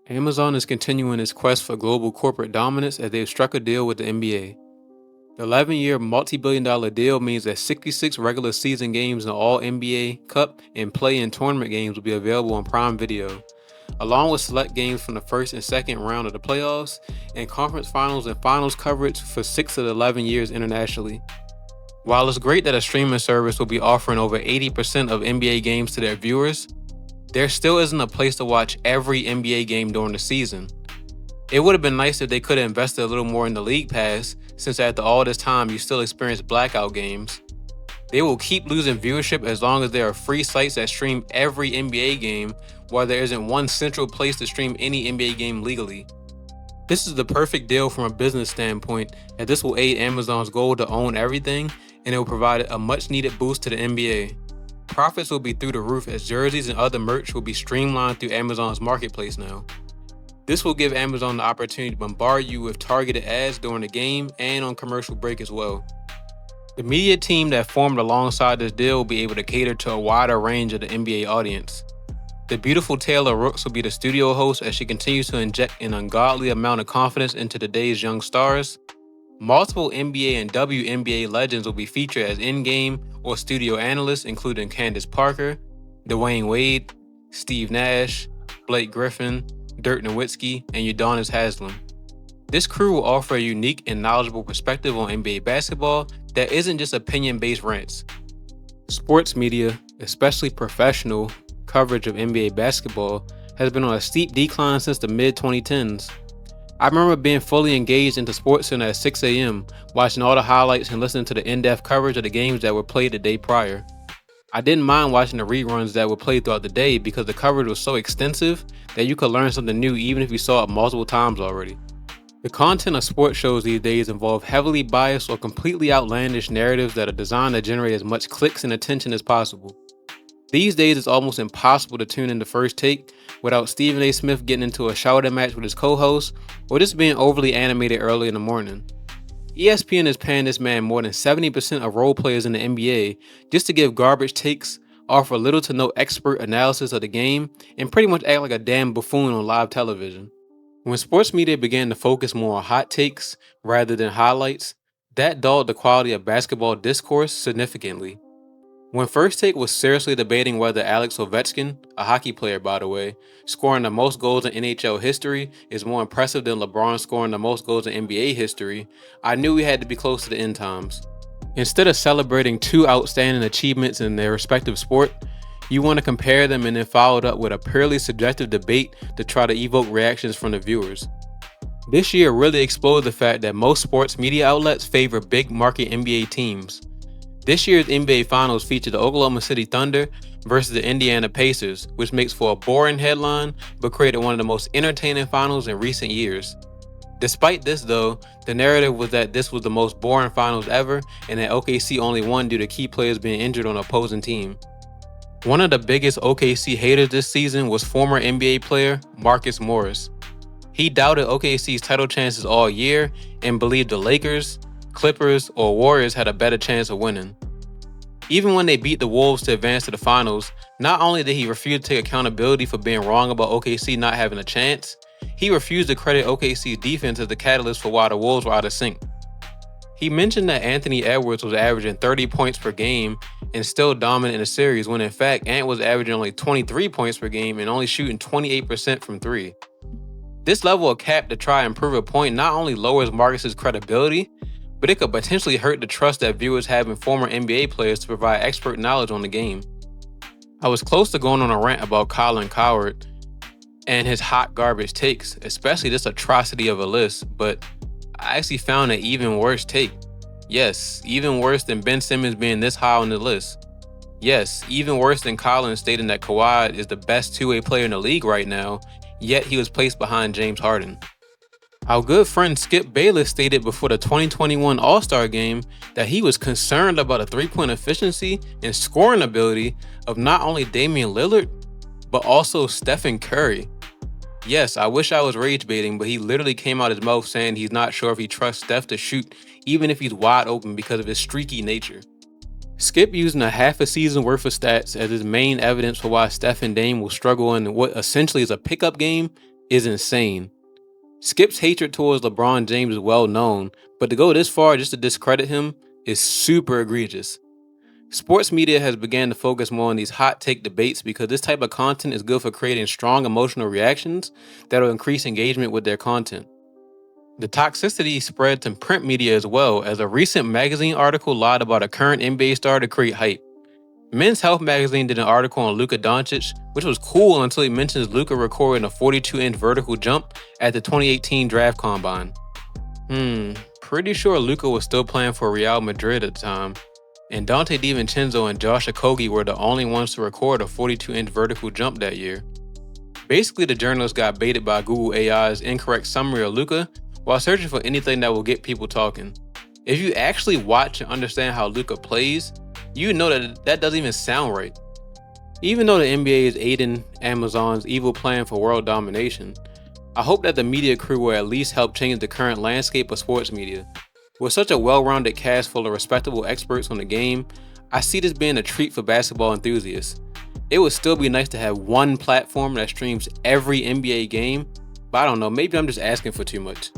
Amazon is continuing its quest for global corporate dominance as they've struck a deal with the NBA. The 11-year multi-billion-dollar deal means that 66 regular season games in all NBA, Cup, and play-in tournament games will be available on Prime Video, along with select games from the first and second round of the playoffs, and conference finals and finals coverage for 6 of the 11 years internationally. While it's great that a streaming service will be offering over 80% of NBA games to their viewers, there still isn't a place to watch every NBA game during the season. It would have been nice if they could have invested a little more in the League Pass, since after all this time you still experience blackout games. They will keep losing viewership as long as there are free sites that stream every NBA game, while there isn't one central place to stream any NBA game legally. This is the perfect deal from a business standpoint, as this will aid Amazon's goal to own everything, and it will provide a much needed boost to the NBA. Profits will be through the roof as jerseys and other merch will be streamlined through Amazon's marketplace now. This will give Amazon the opportunity to bombard you with targeted ads during the game and on commercial break as well. The media team that formed alongside this deal will be able to cater to a wider range of the NBA audience. The beautiful Taylor Rooks will be the studio host as she continues to inject an ungodly amount of confidence into today's young stars. Multiple NBA and WNBA legends will be featured as in-game or studio analysts, including Candace Parker, Dwayne Wade, Steve Nash, Blake Griffin, Dirk Nowitzki, and Udonis Haslem. This crew will offer a unique and knowledgeable perspective on NBA basketball that isn't just opinion-based rants. Sports media, especially professional coverage of NBA basketball, has been on a steep decline since the mid-2010s. I remember being fully engaged into SportsCenter at 6 a.m., watching all the highlights and listening to the in-depth coverage of the games that were played the day prior. I didn't mind watching the reruns that were played throughout the day because the coverage was so extensive that you could learn something new even if you saw it multiple times already. The content of sports shows these days involve heavily biased or completely outlandish narratives that are designed to generate as much clicks and attention as possible. These days, it's almost impossible to tune into First Take without Stephen A. Smith getting into a shouting match with his co-host or just being overly animated early in the morning. ESPN is paying this man more than 70% of role players in the NBA just to give garbage takes, offer little to no expert analysis of the game, and pretty much act like a damn buffoon on live television. When sports media began to focus more on hot takes rather than highlights, that dulled the quality of basketball discourse significantly. When First Take was seriously debating whether Alex Ovechkin, a hockey player by the way, scoring the most goals in NHL history is more impressive than LeBron scoring the most goals in NBA history, I knew we had to be close to the end times. Instead of celebrating two outstanding achievements in their respective sport, you want to compare them and then follow it up with a purely subjective debate to try to evoke reactions from the viewers. This year really exposed the fact that most sports media outlets favor big market NBA teams. This year's NBA Finals featured the Oklahoma City Thunder versus the Indiana Pacers, which makes for a boring headline but created one of the most entertaining finals in recent years. Despite this though, the narrative was that this was the most boring finals ever and that OKC only won due to key players being injured on the opposing team. One of the biggest OKC haters this season was former NBA player Marcus Morris. He doubted OKC's title chances all year and believed the Lakers, Clippers, or Warriors had a better chance of winning. Even when they beat the Wolves to advance to the finals, not only did he refuse to take accountability for being wrong about OKC not having a chance, he refused to credit OKC's defense as the catalyst for why the Wolves were out of sync. He mentioned that Anthony Edwards was averaging 30 points per game and still dominant in the series, when in fact Ant was averaging only 23 points per game and only shooting 28% from three. This level of cap to try and prove a point not only lowers Marcus's credibility, but it could potentially hurt the trust that viewers have in former NBA players to provide expert knowledge on the game. I was close to going on a rant about Colin Cowherd and his hot garbage takes, especially this atrocity of a list, but I actually found an even worse take. Yes, even worse than Ben Simmons being this high on the list. Yes, even worse than Colin stating that Kawhi is the best two-way player in the league right now, yet he was placed behind James Harden. Our good friend Skip Bayless stated before the 2021 All-Star Game that he was concerned about the three-point efficiency and scoring ability of not only Damian Lillard, but also Stephen Curry. Yes, I wish I was rage baiting, but he literally came out his mouth saying he's not sure if he trusts Steph to shoot even if he's wide open because of his streaky nature. Skip using a half a season worth of stats as his main evidence for why Steph and Dame will struggle in what essentially is a pickup game is insane. Skip's hatred towards LeBron James is well known, but to go this far just to discredit him is super egregious. Sports media has begun to focus more on these hot take debates because this type of content is good for creating strong emotional reactions that will increase engagement with their content. The toxicity spread to print media as well, as a recent magazine article lied about a current NBA star to create hype. Men's Health magazine did an article on Luka Doncic, which was cool until he mentions Luka recording a 42-inch vertical jump at the 2018 draft combine. Pretty sure Luka was still playing for Real Madrid at the time, and Dante DiVincenzo and Josh Okogie were the only ones to record a 42-inch vertical jump that year. Basically, the journalist got baited by Google AI's incorrect summary of Luka while searching for anything that will get people talking. If you actually watch and understand how Luka plays, you know that doesn't even sound right. Even though the NBA is aiding Amazon's evil plan for world domination, I hope that the media crew will at least help change the current landscape of sports media. With such a well-rounded cast full of respectable experts on the game, I see this being a treat for basketball enthusiasts. It would still be nice to have one platform that streams every NBA game, but I don't know, maybe I'm just asking for too much.